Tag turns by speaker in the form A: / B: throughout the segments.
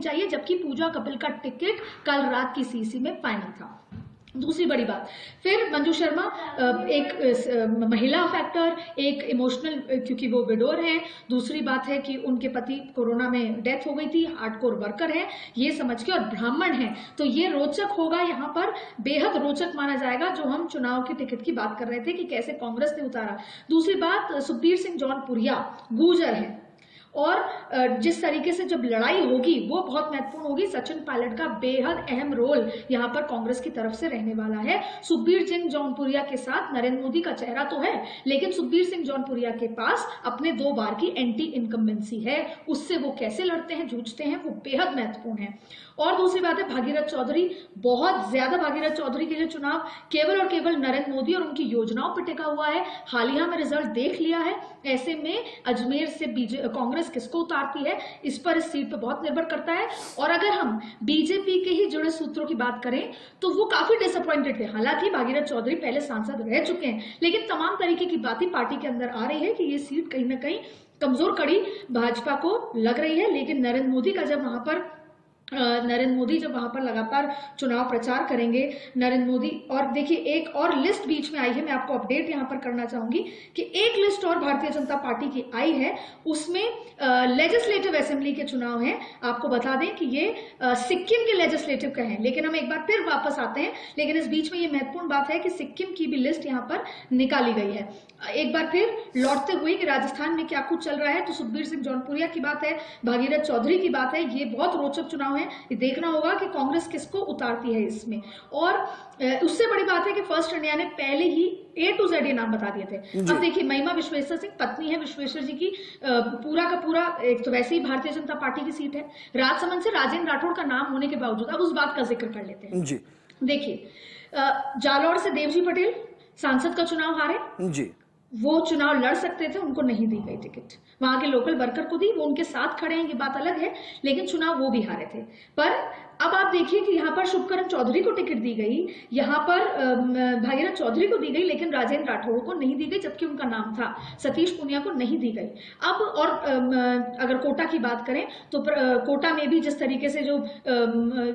A: चाहिए, जबकि पूजा कपिल का टिकट कल रात की सीसी में फाइनल था। दूसरी बड़ी बात, फिर मंजू शर्मा एक महिला फैक्टर, एक इमोशनल, क्योंकि वो विडोर हैं। दूसरी बात है कि उनके पति कोरोना में डेथ हो गई थी, हार्डकोर वर्कर है ये समझ के, और ब्राह्मण है, तो ये रोचक होगा, यहाँ पर बेहद रोचक माना जाएगा जो हम चुनाव की टिकट की बात कर रहे थे कि कैसे कांग्रेस ने उतारा। दूसरी बात, सुखबीर सिंह जौनपुरिया गुर्जर है, और जिस तरीके से जब लड़ाई होगी वो बहुत महत्वपूर्ण होगी। सचिन पायलट का बेहद अहम रोल यहाँ पर कांग्रेस की तरफ से रहने वाला है। सुखबीर सिंह जौनपुरिया के साथ नरेंद्र मोदी का चेहरा तो है, लेकिन सुखबीर सिंह जौनपुरिया के पास अपने 2 बार की एंटी इनकम्बेंसी है, उससे वो कैसे लड़ते हैं, जूझते हैं, वो बेहद महत्वपूर्ण है। और दूसरी बात है भागीरथ चौधरी, बहुत ज्यादा भागीरथ चौधरी के लिए चुनाव केवल और केवल नरेंद्र मोदी और उनकी योजनाओं पर टिका हुआ है। हालिया में रिजल्ट देख लिया है, ऐसे में अजमेर से कांग्रेस किसको उतारती है इस पर, इस सीट पर बहुत निर्भर करता है। और अगर हम बीजेपी के ही जुड़े सूत्रों की बात करें तो वो काफी डिसअपॉइंटेड थे। हालांकि भागीरथ चौधरी पहले सांसद रह चुके हैं, लेकिन तमाम तरीके की बातें पार्टी के अंदर आ रही है कि ये सीट कहीं ना कहीं कमजोर कड़ी भाजपा को लग रही है। लेकिन नरेंद्र मोदी जब वहां पर लगातार चुनाव प्रचार करेंगे, नरेंद्र मोदी, और देखिए एक और लिस्ट बीच में आई है, मैं आपको अपडेट यहां पर करना चाहूंगी कि एक लिस्ट और भारतीय जनता पार्टी की आई है, उसमें लेजिस्लेटिव असेंबली के चुनाव हैं। आपको बता दें कि ये सिक्किम के लेजिस्लेटिव का है, लेकिन हम एक बार फिर वापस आते हैं, लेकिन इस बीच में ये महत्वपूर्ण बात है कि सिक्किम की भी लिस्ट यहां पर निकाली गई है। एक बार फिर लौटते हुए कि राजस्थान में क्या कुछ चल रहा है, तो सुखबीर सिंह जौनपुरिया की बात है, भागीरथ चौधरी की बात है, ये बहुत रोचक चुनाव है। ये देखना होगा कि कांग्रेस किसको उतारती है इसमें। और उससे बड़ी बात है कि फर्स्ट इंडिया ने पहले ही A to Z ये नाम बता दिए थे। अब देखिए महिमा विश्वेश्वर सिंह पत्नी है विश्वेश्वर जी की, पूरा का पूरा एक तो वैसे ही भारतीय जनता पार्टी की सीट है। राजसमंद से राजेंद्र राठौड़ का नाम होने के बावजूद अब उस बात का जिक्र कर लेते हैं जी। देखिए जालौर से देवजी पटेल सांसद का चुनाव हारे जी, वो चुनाव लड़ सकते थे, उनको नहीं दी गई टिकट, वहां के लोकल वर्कर को दी, वो उनके साथ खड़े हैं ये बात अलग है, लेकिन चुनाव वो भी हारे थे। पर अब आप देखिए कि यहाँ पर शुभकरण चौधरी को टिकट दी गई, यहाँ पर भागीरथ चौधरी को दी गई, लेकिन राजेंद्र राठौड़ को नहीं दी गई, जबकि उनका नाम था। सतीश पूनिया को नहीं दी गई। अब और अगर कोटा की बात करें तो कोटा में भी जिस तरीके से जो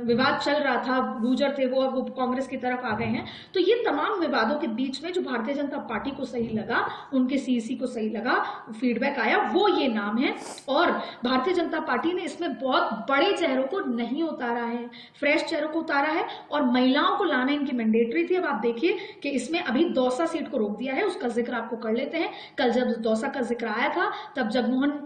A: विवाद चल रहा था, गुर्जर थे वो कांग्रेस की तरफ आ गए हैं, तो ये तमाम विवादों के बीच में जो भारतीय जनता पार्टी को सही लगा, उनके सीईसी को सही लगा, फीडबैक आया, वो ये नाम है। और भारतीय जनता पार्टी ने इसमें बहुत बड़े चेहरों को नहीं उतारा है, फ्रेश चेहरों को उतारा है, और महिलाओं को लाना इनकी मैंडेटरी थी। अब आप देखिए कि इसमें अभी दौसा सीट को रोक दिया है, उसका जिक्र आपको कर लेते हैं। कल जब दौसा का जिक्र आया था तब जगमोहन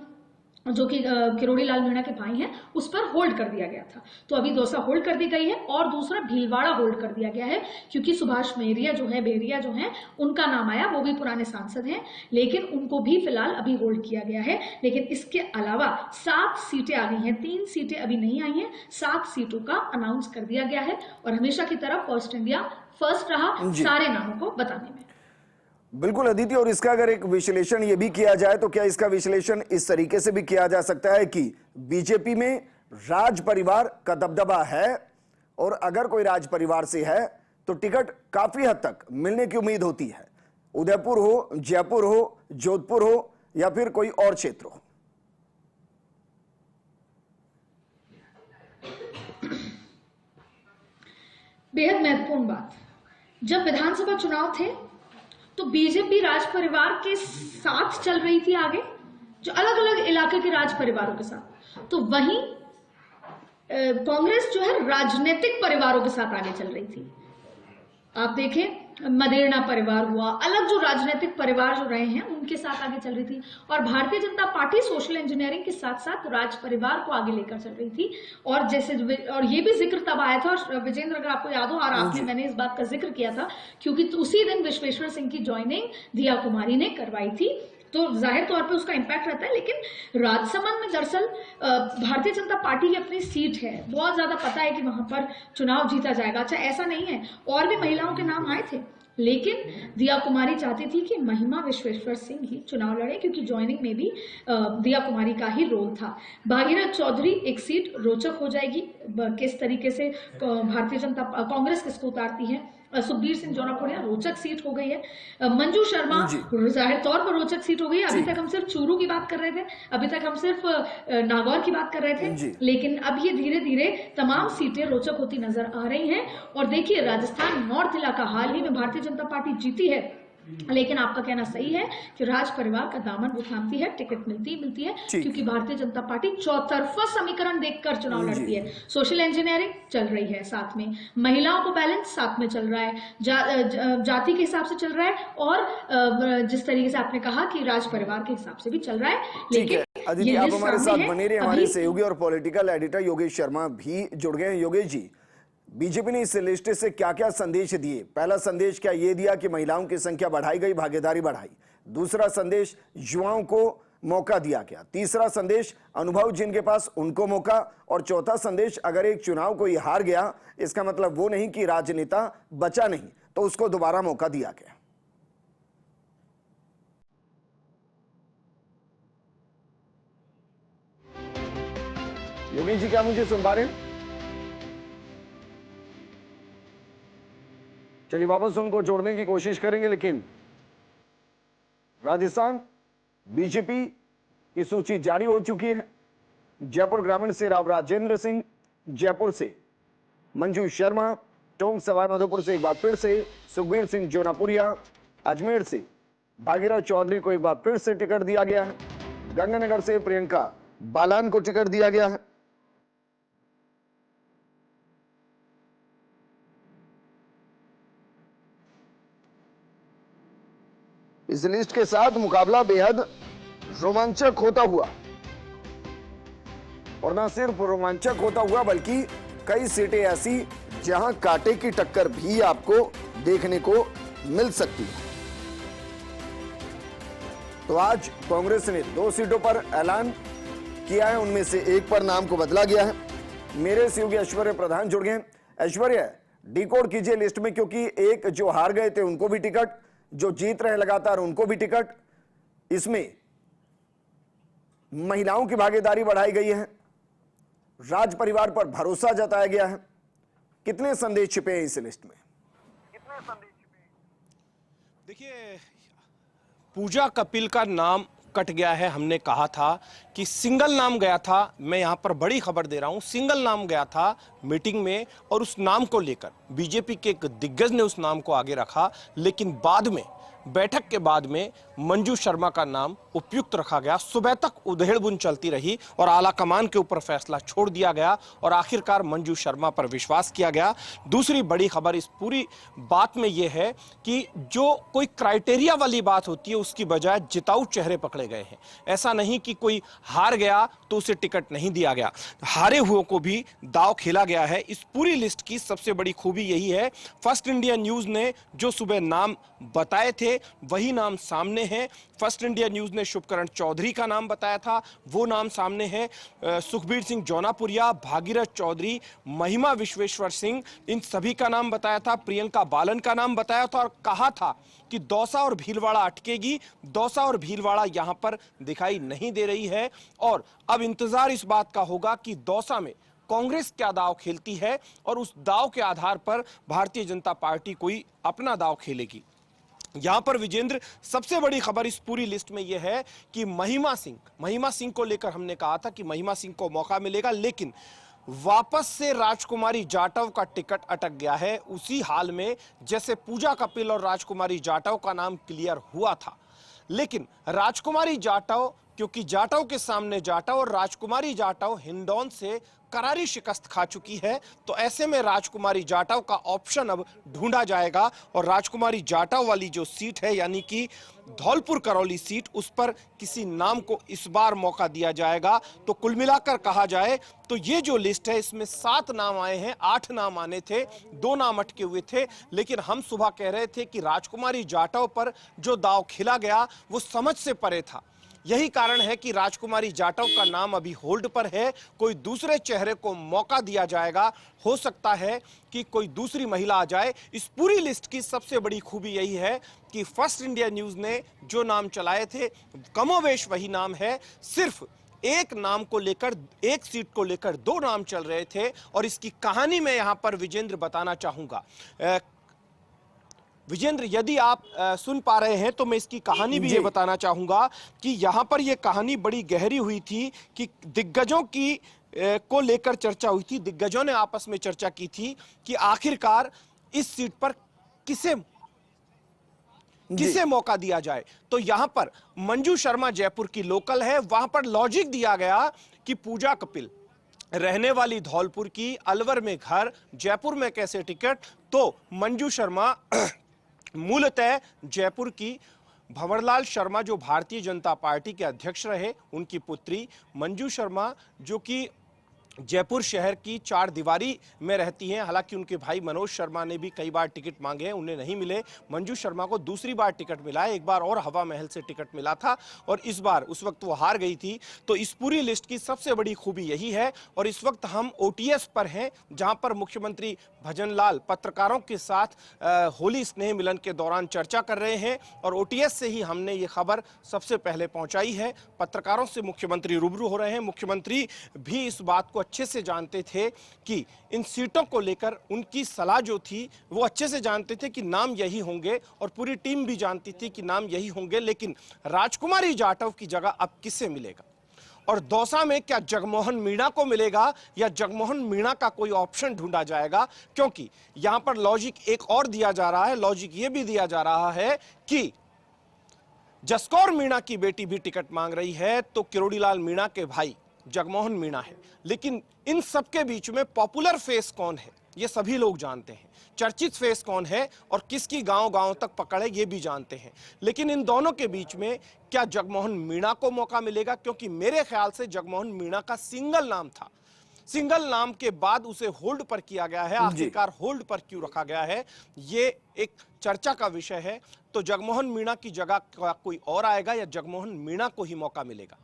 A: जो कि किरोड़ी लाल मीणा के भाई हैं उस पर होल्ड कर दिया गया था, तो अभी दौसा होल्ड कर दी गई है। और दूसरा भीलवाड़ा होल्ड कर दिया गया है, क्योंकि सुभाष बेरिया जो है उनका नाम आया, वो भी पुराने सांसद हैं, लेकिन उनको भी फिलहाल अभी होल्ड किया गया है। लेकिन इसके अलावा 7 सीटें आ गई हैं, 3 सीटें अभी नहीं आई हैं, 7 सीटों का अनाउंस कर दिया गया है। और हमेशा की तरह फर्स्ट इंडिया फर्स्ट रहा सारे नामों को बताने में।
B: बिल्कुल अदिति, और इसका अगर एक विश्लेषण ये भी किया जाए तो क्या इसका विश्लेषण इस तरीके से भी किया जा सकता है कि बीजेपी में राज परिवार का दबदबा है, और अगर कोई राज परिवार से है तो टिकट काफी हद तक मिलने की उम्मीद होती है, उदयपुर हो, जयपुर हो, जोधपुर हो या फिर कोई और क्षेत्र हो?
A: बेहद महत्वपूर्ण बात, जब विधानसभा चुनाव थे तो बीजेपी राज परिवार के साथ चल रही थी आगे, जो अलग अलग इलाके के राज परिवारों के साथ, तो वहीं कांग्रेस जो है राजनीतिक परिवारों के साथ आगे चल रही थी। आप देखें मदेरणा परिवार हुआ, अलग जो राजनीतिक परिवार जो रहे हैं उनके साथ आगे चल रही थी, और Bharatiya Janata party social engineering के साथ साथ राज परिवार को आगे लेकर चल रही थी। और जैसे और ये भी जिक्र तब आया था, और विजेंद्र अगर आपको याद हो, और आपने मैंने इस बात का जिक्र किया था, क्योंकि उसी दिन विश्वेश्वर सिंह की ज्वाइनिंग दिया कुमारी ने करवाई थी, तो जाहिर तौर पे उसका इंपैक्ट रहता है। लेकिन राजसमंद में दरअसल भारतीय जनता पार्टी की अपनी सीट है, बहुत ज्यादा पता है कि वहां पर चुनाव जीता जाएगा। अच्छा ऐसा नहीं है, और भी महिलाओं के नाम आए थे, लेकिन दिया कुमारी चाहती थी कि महिमा विश्वेश्वर सिंह ही चुनाव लड़े, क्योंकि ज्वाइनिंग में भी दिया कुमारी का ही रोल था। भागीरथ चौधरी एक सीट रोचक हो जाएगी, किस तरीके से भारतीय जनता कांग्रेस किसको उतारती है, सुखबीर सिंह जौनापुरिया रोचक सीट हो गई है, मंजू शर्मा
B: जी।
A: जाहिर तौर पर रोचक सीट हो गई है। अभी तक हम सिर्फ चूरू की बात कर रहे थे, अभी तक हम सिर्फ नागौर की बात कर रहे
B: जी।
A: थे, लेकिन अब ये धीरे धीरे तमाम सीटें रोचक होती नजर आ रही हैं। और देखिए, राजस्थान नॉर्थ इलाका हाल ही में भारतीय जनता पार्टी जीती है, लेकिन आपका कहना सही है कि राज परिवार का दामन वो थामती है, टिकट मिलती है,
B: ठीक।
A: क्योंकि भारतीय जनता पार्टी चौतरफा समीकरण देखकर चुनाव
B: जी।
A: लड़ती है। सोशल इंजीनियरिंग चल रही है, साथ में महिलाओं को बैलेंस साथ में चल रहा है, जाति के हिसाब से चल रहा है, और जिस तरीके से आपने कहा कि राज परिवार के हिसाब से भी चल रहा है।
B: ठीक है अदिति, आप हमारे साथ बने रहिए। हमारे
A: अभी
B: सहयोगी और पॉलिटिकल एडिटर योगेश शर्मा भी जुड़ गए हैं। योगेश जी, बीजेपी ने इस लिस्ट से क्या क्या संदेश दिए? पहला संदेश क्या ये दिया कि महिलाओं की संख्या बढ़ाई गई, भागीदारी बढ़ाई। दूसरा संदेश, युवाओं को मौका दिया गया। तीसरा संदेश, अनुभव जिनके पास उनको मौका। और चौथा संदेश, अगर एक चुनाव कोई हार गया, इसका मतलब वो नहीं कि राजनेता बचा नहीं, तो उसको दोबारा मौका दिया गया। योगेश जी, क्या मुझे सुन पा रहे हैं? चलिए वापस उनको जोड़ने की कोशिश करेंगे। लेकिन राजस्थान बीजेपी की सूची जारी हो चुकी है। जयपुर ग्रामीण से राव राजेंद्र सिंह, जयपुर से मंजू शर्मा, टोंक सवाईमाधोपुर से एक बार फिर से सुखबीर सिंह जौनापुरिया, अजमेर से भागीरथ चौधरी को एक बार फिर से टिकट दिया गया है, गंगानगर से प्रियंका बालान को टिकट दिया गया है। इस लिस्ट के साथ मुकाबला बेहद रोमांचक होता हुआ, और ना सिर्फ रोमांचक होता हुआ बल्कि कई सीटें ऐसी जहां कांटे की टक्कर भी आपको देखने को मिल सकती है। तो आज कांग्रेस ने 2 सीटों पर ऐलान किया है, उनमें से एक पर नाम को बदला गया है। मेरे सहयोगी ऐश्वर्य प्रधान जुड़ गए। ऐश्वर्य, डिकोड कीजिए लिस्ट में, क्योंकि एक जो हार गए थे उनको भी टिकट, जो जीत रहे लगातार उनको भी टिकट। इसमें महिलाओं की भागीदारी बढ़ाई गई है, राज परिवार पर भरोसा जताया गया है। कितने संदेश छिपे हैं इस लिस्ट में?
C: देखिए, पूजा कपिल का नाम कट गया है। हमने कहा था कि सिंगल नाम गया था, मैं यहां पर बड़ी खबर दे रहा हूं, सिंगल नाम गया था मीटिंग में, और उस नाम को लेकर बीजेपी के एक दिग्गज ने उस नाम को आगे रखा, लेकिन बाद में बैठक के बाद में मंजू शर्मा का नाम उपयुक्त रखा गया। सुबह तक उधेड़बुन चलती रही और आला कमान के ऊपर फैसला छोड़ दिया गया और आखिरकार मंजू शर्मा पर विश्वास किया गया। दूसरी बड़ी खबर इस पूरी बात में यह है कि जो कोई क्राइटेरिया वाली बात होती है उसकी बजाय जिताऊ चेहरे पकड़े गए हैं। ऐसा नहीं कि कोई हार गया तो उसे टिकट नहीं दिया गया, हारे हुओं को भी दाव खेला गया है। इस पूरी लिस्ट की सबसे बड़ी खूबी यही है, फर्स्ट इंडिया न्यूज ने जो सुबह नाम बताए थे वही नाम सामने है। फर्स्ट इंडिया न्यूज ने शुभकरण चौधरी का नाम बताया था, वो नाम सामने है। सुखबीर सिंह जौनापुरिया, भागीरथ चौधरी, महिमा विश्वेश्वर सिंह, इन सभी का नाम बताया था। प्रियंका बालन का नाम बताया था और कहा था कि दौसा और भीलवाड़ा अटकेगी। दौसा और भीलवाड़ा यहां पर दिखाई नहीं दे रही है और अब इंतजार इस बात का होगा कि दौसा में कांग्रेस क्या दाव खेलती है और उस दाव के आधार पर भारतीय जनता पार्टी कोई अपना दाव खेलेगी। यहां पर विजेंद्र, सबसे बड़ी खबर इस पूरी लिस्ट में यह है कि महिमा सिंह को लेकर हमने कहा था कि महिमा सिंह को मौका मिलेगा, लेकिन वापस से राजकुमारी जाटव का टिकट अटक गया है, उसी हाल में जैसे पूजा कपिल और राजकुमारी जाटव का नाम क्लियर हुआ था। लेकिन राजकुमारी जाटव, क्योंकि जाटव के सामने जाटव और राजकुमारी जाटव हिंडौन से करारी शिकस्त खा चुकी है, तो ऐसे में राजकुमारी जाटव का ऑप्शन अब ढूंढा जाएगा और राजकुमारी जाटव वाली जो सीट है यानी कि धौलपुर करौली सीट, उस पर किसी नाम को इस बार मौका दिया जाएगा। तो कुल मिलाकर कहा जाए तो ये जो लिस्ट है इसमें 7 नाम आए हैं, 8 नाम आने थे, 2 नाम अटके हुए थे, लेकिन हम सुबह कह रहे थे कि राजकुमारी जाटव पर जो दांव खेला गया वो समझ से परे था। यही कारण है कि राजकुमारी जाटव का नाम अभी होल्ड पर है, कोई दूसरे चेहरे को मौका दिया जाएगा। हो सकता है कि कोई दूसरी महिला आ जाए। इस पूरी लिस्ट की सबसे बड़ी खूबी यही है कि फर्स्ट इंडिया न्यूज ने जो नाम चलाए थे कमोवेश वही नाम है, सिर्फ एक नाम को लेकर, एक सीट को लेकर 2 नाम चल रहे थे। और इसकी कहानी मैं यहां पर विजेंद्र बताना चाहूंगा। विजेंद्र, यदि आप सुन पा रहे हैं तो मैं इसकी कहानी भी ये बताना चाहूंगा कि यहाँ पर ये कहानी बड़ी गहरी हुई थी कि दिग्गजों की को लेकर चर्चा हुई थी। दिग्गजों ने आपस में चर्चा की थी कि आखिरकार इस सीट पर किसे मौका दिया जाए। तो यहां पर मंजू शर्मा जयपुर की लोकल है, वहां पर लॉजिक दिया गया कि पूजा कपिल रहने वाली धौलपुर की, अलवर में घर, जयपुर में कैसे टिकट। तो मंजू शर्मा मूलतः जयपुर की, भंवरलाल शर्मा जो भारतीय जनता पार्टी के अध्यक्ष रहे, उनकी पुत्री मंजू शर्मा जो कि जयपुर शहर की चार दीवारी में रहती हैं। हालांकि उनके भाई मनोज शर्मा ने भी कई बार टिकट मांगे हैं, उन्हें नहीं मिले। मंजू शर्मा को दूसरी बार टिकट मिला है, एक बार और हवा महल से टिकट मिला था और इस बार उस वक्त वो हार गई थी। तो इस पूरी लिस्ट की सबसे बड़ी खूबी यही है। और इस वक्त हम ओटीएस पर हैं, जहां पर मुख्यमंत्री भजनलाल पत्रकारों के साथ होली स्नेह मिलन के दौरान चर्चा कर रहे हैं और ओटीएस से ही हमने ये खबर सबसे पहले पहुंचाई है। पत्रकारों से मुख्यमंत्री रूबरू हो रहे हैं। मुख्यमंत्री भी इस बात को अच्छे से जानते थे कि इन सीटों को लेकर उनकी सलाह जो थी वो अच्छे से जानते थे कि नाम यही होंगे और पूरी टीम भी जानती थी कि नाम यही होंगे। लेकिन राजकुमारी जाटव की जगह अब किसे मिलेगा और दौसा में क्या जगमोहन मीणा को मिलेगा या जगमोहन मीणा का कोई ऑप्शन ढूंढा जाएगा? क्योंकि यहां पर लॉजिक एक और दिया जा रहा है। लॉजिक यह भी दिया जा रहा है कि जसकौर मीणा की बेटी भी टिकट मांग रही है, तो किरोड़ीलाल मीणा के भाई जगमोहन मीणा है। लेकिन इन सबके बीच में पॉपुलर फेस कौन है ये सभी लोग जानते हैं, चर्चित फेस कौन है और किसकी गांव-गांव तक पकड़ है ये भी जानते हैं। लेकिन इन दोनों के बीच में क्या जगमोहन मीणा को मौका मिलेगा? क्योंकि मेरे ख्याल से जगमोहन मीणा का सिंगल नाम था, सिंगल नाम के बाद उसे होल्ड पर किया गया है। आखिरकार होल्ड पर क्यों रखा गया है, ये एक चर्चा का विषय है। तो जगमोहन मीणा की जगह कोई और आएगा या जगमोहन मीणा को ही मौका मिलेगा,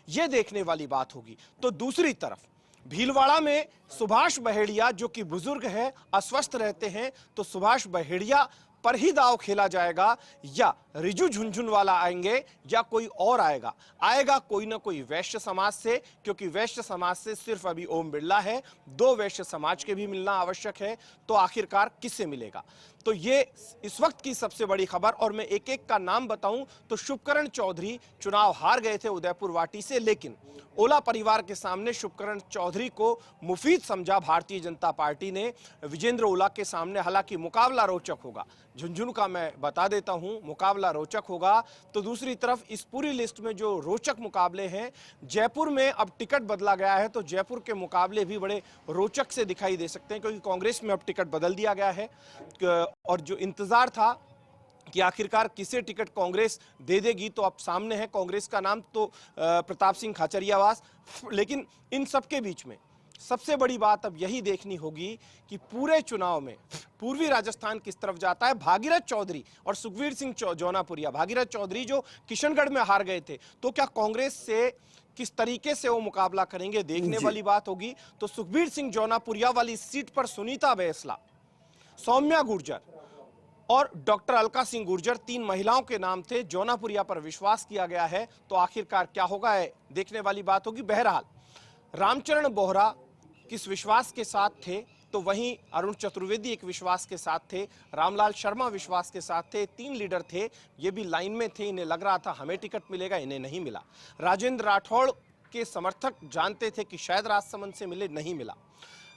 C: यह देखने वाली बात होगी। तो दूसरी तरफ भीलवाड़ा में सुभाष बहेड़िया जो कि बुजुर्ग है, अस्वस्थ रहते हैं, तो सुभाष बहेड़िया पर ही दांव खेला जाएगा या रिजू झुनझुनवाला आएंगे या कोई और आएगा कोई ना कोई वैश्य समाज से, क्योंकि वैश्य समाज से सिर्फ अभी ओम बिरला है, दो वैश्य समाज के भी मिलना आवश्यक है। तो आखिरकार किससे मिलेगा? तो ये इस वक्त की सबसे बड़ी खबर। और मैं एक एक का नाम बताऊं तो शुभकरण चौधरी चुनाव हार गए थे उदयपुर वाटी से, लेकिन ओला परिवार के सामने शुभकरण चौधरी को मुफीद समझा भारतीय जनता पार्टी ने विजेंद्र ओला के सामने। हालांकि मुकाबला रोचक होगा, झुंझुनू का मैं बता देता हूं, मुकाबला रोचक होगा। तो दूसरी तरफ इस पूरी लिस्ट में जो रोचक मुकाबले हैं, जयपुर में अब टिकट बदला गया है, तो जयपुर के मुकाबले भी बड़े रोचक से दिखाई दे सकते हैं, क्योंकि कांग्रेस में अब टिकट बदल दिया गया है और जो इंतजार था कि आखिरकार किसे टिकट कांग्रेस दे देगी, तो अब सामने है कांग्रेस का नाम तो प्रताप सिंह खाचरियावास। लेकिन इन सबके बीच में सबसे बड़ी बात अब यही देखनी होगी कि पूरे चुनाव में पूर्वी राजस्थान किस तरफ जाता है। भागीरथ चौधरी और सुखवीर सिंह जौनापुरिया, भागीरथ चौधरी जो किशनगढ़ में हार गए थे, तो क्या कांग्रेस से किस तरीके से वो मुकाबला करेंगे, देखने वाली बात होगी। तो सुखवीर सिंह जौनापुरिया वाली सीट पर सुनीता बैसला, सौम्या गुर्जर और डॉक्टर अलका सिंह गुर्जर, तीन महिलाओं के नाम थे। जौनापुरिया पर विश्वास किया गया है, तो आखिरकार क्या होगा देखने वाली बात होगी। बहरहाल रामचरण बोहरा किस विश्वास के साथ थे, तो वहीं अरुण चतुर्वेदी एक विश्वास के साथ थे, रामलाल शर्मा विश्वास के साथ थे। तीन लीडर थे, ये भी लाइन में थे, इन्हें लग रहा था हमें टिकट मिलेगा, इन्हें नहीं मिला। राजेंद्र राठौड़ के समर्थक जानते थे कि शायद राजसमंद से मिले, नहीं मिला।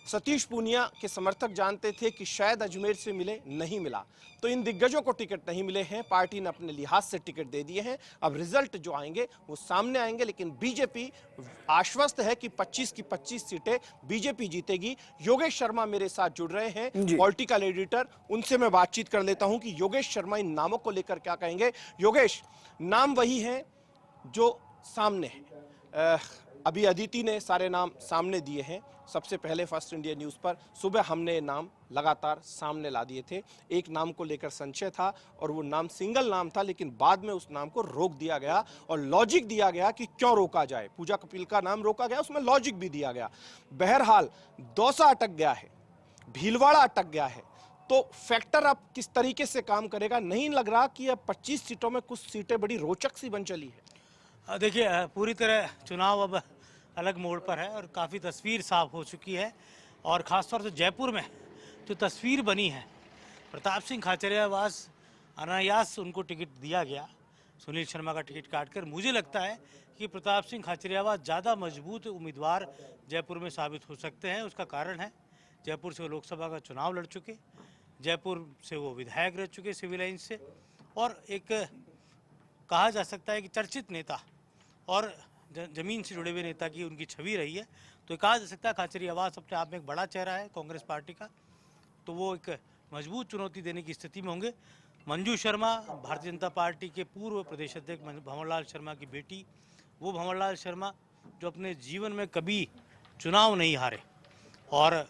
C: सतीश पूनिया के समर्थक जानते थे कि शायद अजमेर से मिले, नहीं मिला। तो इन दिग्गजों को टिकट नहीं मिले हैं, पार्टी ने अपने लिहाज से टिकट दे दिए हैं। अब रिजल्ट जो आएंगे वो सामने आएंगे, लेकिन बीजेपी आश्वस्त है कि 25 की 25 सीटें बीजेपी जीतेगी। योगेश शर्मा मेरे साथ जुड़ रहे हैं, पॉलिटिकल एडिटर, उनसे मैं बातचीत कर लेता हूं कि योगेश शर्मा इन नामों को लेकर क्या कहेंगे। योगेश, नाम वही है जो सामने है, अभी अदिति ने सारे नाम सामने दिए हैं। सबसे पहले फर्स्ट इंडिया न्यूज़ पर सुबह हमने नाम लगातार सामने ला दिए थे। एक नाम को लेकर संशय था और वो नाम सिंगल नाम था, लेकिन बाद में उस नाम को रोक दिया गया और लॉजिक दिया गया कि क्यों रोका जाए। पूजा कपिल का नाम रोका गया, उसमें लॉजिक भी दिया गया। बहरहाल दौसा अटक गया है, भीलवाड़ा अटक गया है, तो फैक्टर अब किस तरीके से काम करेगा? नहीं लग रहा कि अब 25 सीटों में कुछ सीटें बड़ी रोचक सी बन चली है।
D: देखिए, पूरी तरह चुनाव अब अलग मोड़ पर है और काफ़ी तस्वीर साफ हो चुकी है। और ख़ासतौर से जयपुर में जो तस्वीर बनी है प्रताप सिंह खाचरियावास अनायास उनको टिकट दिया गया, सुनील शर्मा का टिकट काटकर। मुझे लगता है कि प्रताप सिंह खाचरियावास ज़्यादा मजबूत उम्मीदवार जयपुर में साबित हो सकते हैं। उसका कारण है, जयपुर से वो लोकसभा का चुनाव लड़ चुके, जयपुर से वो विधायक रह चुके सिविल लाइन से, और एक कहा जा सकता है कि चर्चित नेता और जमीन से जुड़े हुए नेता की उनकी छवि रही है। तो कहा जा सकता है खाचरियावास अपने आप में एक बड़ा चेहरा है कांग्रेस पार्टी का, तो वो एक मजबूत चुनौती देने की स्थिति में होंगे। मंजू शर्मा भारतीय जनता पार्टी के पूर्व प्रदेश अध्यक्ष भंवरलाल शर्मा की बेटी, वो भंवरलाल शर्मा जो अपने जीवन में कभी चुनाव नहीं हारे, और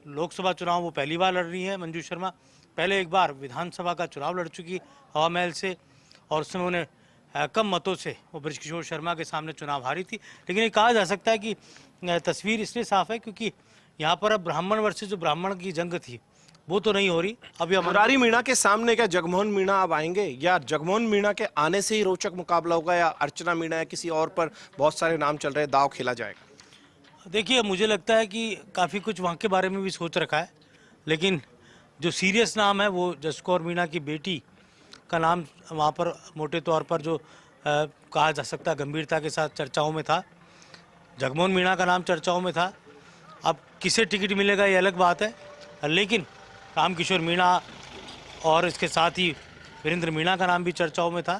D: लोकसभा चुनाव वो पहली बार लड़ रही है। मंजू शर्मा पहले एक बार विधानसभा का चुनाव लड़ चुकी हवा महल से, और उसमें उन्हें कम मतों से वो बृजकिशोर शर्मा के सामने चुनाव हारी थी। लेकिन ये कहा जा सकता है कि तस्वीर इसलिए साफ है क्योंकि यहाँ पर अब ब्राह्मण वर्सेस जो ब्राह्मण की जंग थी वो तो नहीं हो रही। अभी
C: मुरारी मीणा के सामने क्या जगमोहन मीणा अब आएंगे, या जगमोहन मीणा के आने से ही रोचक मुकाबला होगा, या अर्चना मीणा या किसी और पर बहुत सारे नाम चल रहे हैं, दाव खेला जाएगा?
D: देखिए, मुझे लगता है कि काफ़ी कुछ वहाँ के बारे में भी सोच रखा है, लेकिन जो सीरियस नाम है वो जसकौर मीणा की बेटी का नाम वहाँ पर मोटे तौर पर जो कहा जा सकता है गंभीरता के साथ चर्चाओं में था। जगमोहन मीणा का नाम चर्चाओं में था। अब किसे टिकट मिलेगा ये अलग बात है, लेकिन रामकिशोर मीणा और इसके साथ ही वीरेंद्र मीणा का नाम भी चर्चाओं में था।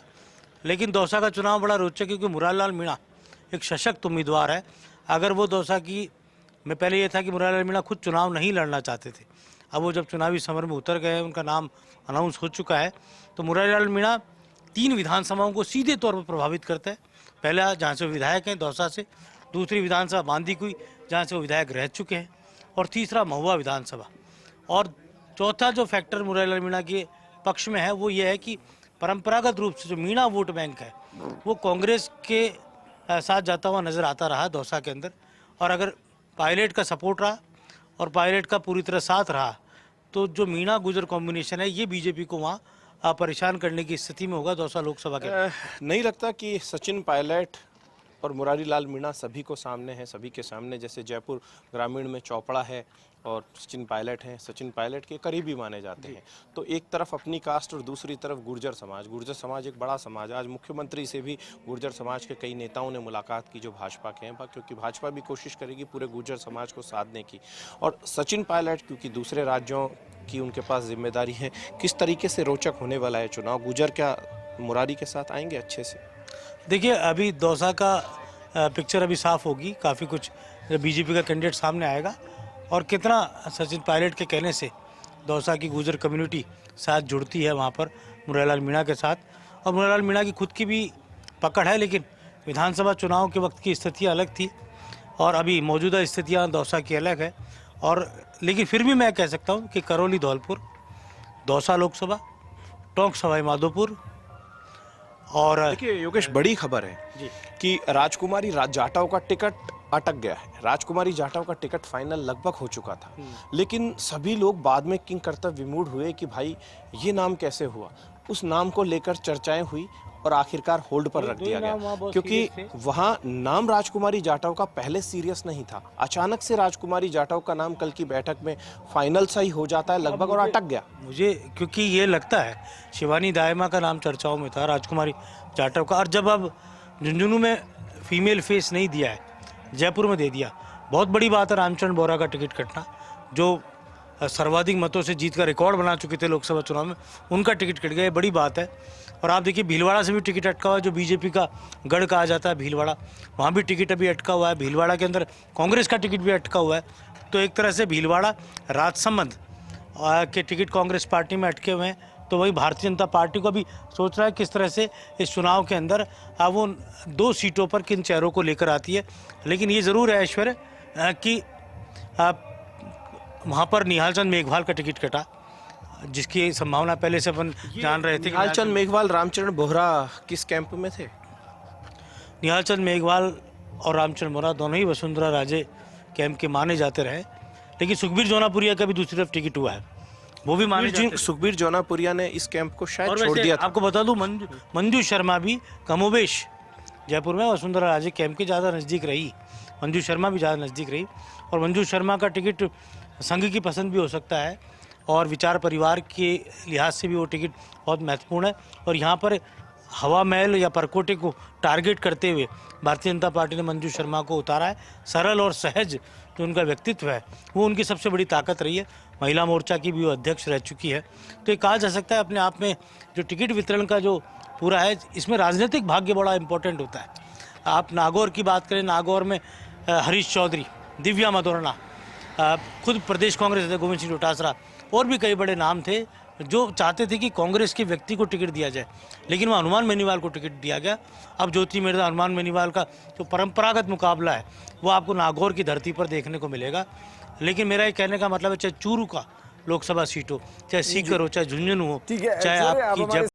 D: लेकिन दौसा का चुनाव बड़ा रोचक है क्योंकि मुरारीलाल मीणा एक सशक्त उम्मीदवार है। अगर वो दौसा की, मैं पहले ये था कि मुरारीलाल मीणा खुद चुनाव नहीं लड़ना चाहते थे, अब वो जब चुनावी समर में उतर गए, उनका नाम अनाउंस हो चुका है, तो मुरारीलाल मीणा 3 विधानसभाओं को सीधे तौर पर प्रभावित करता है। पहला जहाँ से वो विधायक हैं दौसा से, दूसरी विधानसभा बांदीकुई जहाँ से वो विधायक रह चुके हैं, और तीसरा महुआ विधानसभा। और चौथा जो फैक्टर मुरारीलाल मीणा के पक्ष में है वो ये है कि परंपरागत रूप से जो मीणा वोट बैंक है वो कांग्रेस के साथ जाता हुआ नज़र आता रहा दौसा के अंदर, और अगर पायलट का सपोर्ट रहा और पायलट का पूरी तरह साथ रहा तो जो मीणा गुजर कॉम्बिनेशन है ये बीजेपी को वहाँ परेशान करने की स्थिति में होगा दौसा लोकसभा के।
C: नहीं लगता कि सचिन पायलट और मुरारीलाल मीणा सभी को सामने है, सभी के सामने, जैसे जयपुर ग्रामीण में चौपड़ा है और सचिन पायलट हैं, सचिन पायलट के करीबी माने जाते हैं, तो एक तरफ अपनी कास्ट और दूसरी तरफ गुर्जर समाज एक बड़ा समाज। आज मुख्यमंत्री से भी गुर्जर समाज के कई नेताओं ने मुलाकात की जो भाजपा के हैं, क्योंकि भाजपा भी कोशिश करेगी पूरे गुर्जर समाज को साधने की। और सचिन पायलट क्योंकि दूसरे राज्यों की उनके पास जिम्मेदारी है, किस तरीके से रोचक होने वाला है चुनाव? गुर्जर क्या मुरारी के साथ आएंगे अच्छे से?
D: देखिए, अभी दौसा का पिक्चर अभी साफ होगी, काफ़ी कुछ बीजेपी का कैंडिडेट सामने आएगा, और कितना सचिन पायलट के कहने से दौसा की गुर्जर कम्युनिटी साथ जुड़ती है वहाँ पर मुरारीलाल मीणा के साथ। और मुरारीलाल मीणा की खुद की भी पकड़ है, लेकिन विधानसभा चुनाव के वक्त की स्थितियाँ अलग थी और अभी मौजूदा स्थितियाँ दौसा की अलग है। और लेकिन फिर भी मैं कह सकता हूँ कि करौली धौलपुर, दौसा लोकसभा, टोंक सवाई माधोपुर, और
C: देखिए योगेश, बड़ी खबर है कि राजकुमारी जाटव का टिकट अटक गया है। राजकुमारी जाटव का टिकट फाइनल लगभग हो चुका था, लेकिन सभी लोग बाद में किंग कर्तव्य विमूढ़ हुए कि भाई ये नाम कैसे हुआ। उस नाम को लेकर चर्चाएं हुई और आखिरकार होल्ड पर रख दिया गया, क्योंकि वहां नाम राजकुमारी जाटव का पहले सीरियस नहीं था। अचानक से राजकुमारी जाटव का नाम कल की बैठक में फाइनल सा ही हो जाता है लगभग, और अटक गया।
D: मुझे क्योंकि ये लगता है शिवानी दायमा का नाम चर्चाओं में था, राजकुमारी जाटव का, और जब अब झुंझुनू में फीमेल फेस नहीं दिया है, जयपुर में दे दिया। बहुत बड़ी बात है रामचंद्र बोरा का टिकट कटना, जो सर्वाधिक मतों से जीत का रिकॉर्ड बना चुके थे लोकसभा चुनाव में, उनका टिकट कट गया, बड़ी बात है। और आप देखिए भीलवाड़ा से भी टिकट अटका हुआ है, जो बीजेपी का गढ़ कहा जाता है भीलवाड़ा, वहाँ भी टिकट अभी अटका हुआ है। भीलवाड़ा के अंदर कांग्रेस का टिकट भी अटका हुआ है। तो एक तरह से भीलवाड़ा राजसमंद के टिकट कांग्रेस पार्टी में अटके हुए हैं, तो वही भारतीय जनता पार्टी को भी सोच रहा है किस तरह से इस चुनाव के अंदर वो 2 सीटों पर किन चेहरों को लेकर आती है। लेकिन ये ज़रूर है ऐश्वर्य कि वहाँ पर निहालचंद मेघवाल का टिकट कटा, जिसकी संभावना पहले से अपन जान रहे थे।
C: निहालचंद मेघवाल रामचरण बोहरा किस कैंप में थे?
D: निहालचंद मेघवाल और रामचरण बोहरा दोनों ही वसुंधरा राजे कैंप के माने जाते रहे, लेकिन सुखबीर जौनापुरिया का भी दूसरी तरफ टिकट हुआ है, वो भी माने जाते।
C: सुखबीर जौनापुरिया ने इस कैंप को शायद छोड़ दिया था।
D: आपको बता दूं, मंजू शर्मा भी कमोबेश जयपुर में वसुंधरा राजे कैंप के ज़्यादा नज़दीक रही, मंजू शर्मा भी ज़्यादा नज़दीक रही, और मंजू शर्मा का टिकट संघ की पसंद भी हो सकता है, और विचार परिवार के लिहाज से भी वो टिकट बहुत महत्वपूर्ण है। और यहाँ पर हवा महल या परकोटे को टारगेट करते हुए भारतीय जनता पार्टी ने मंजू शर्मा को उतारा है। सरल और सहज जो उनका व्यक्तित्व है वो उनकी सबसे बड़ी ताकत रही है। महिला मोर्चा की भी वो अध्यक्ष रह चुकी है। तो ये कहा जा सकता है अपने आप में जो टिकट वितरण का जो पूरा है, इसमें राजनीतिक भाग्य बड़ा इंपॉर्टेंट होता है। आप नागौर की बात करें, नागौर में हरीश चौधरी, दिव्या मदोरणा, खुद प्रदेश कांग्रेस अध्यक्ष गोविंद सिंह डोटासरा और भी कई बड़े नाम थे जो चाहते थे कि कांग्रेस के व्यक्ति को टिकट दिया जाए, लेकिन वह हनुमान बेनीवाल को टिकट दिया गया। अब ज्योति मिर्धा हनुमान बेनीवाल का जो परंपरागत मुकाबला है वो आपको नागौर की धरती पर देखने को मिलेगा। लेकिन मेरा ये कहने का मतलब है, चाहे चूरू का लोकसभा सीट हो, चाहे सीकर हो, चाहे झुंझुनू हो,
B: ठीक है,
D: चाहे
B: आप
D: आपकी
B: हमारे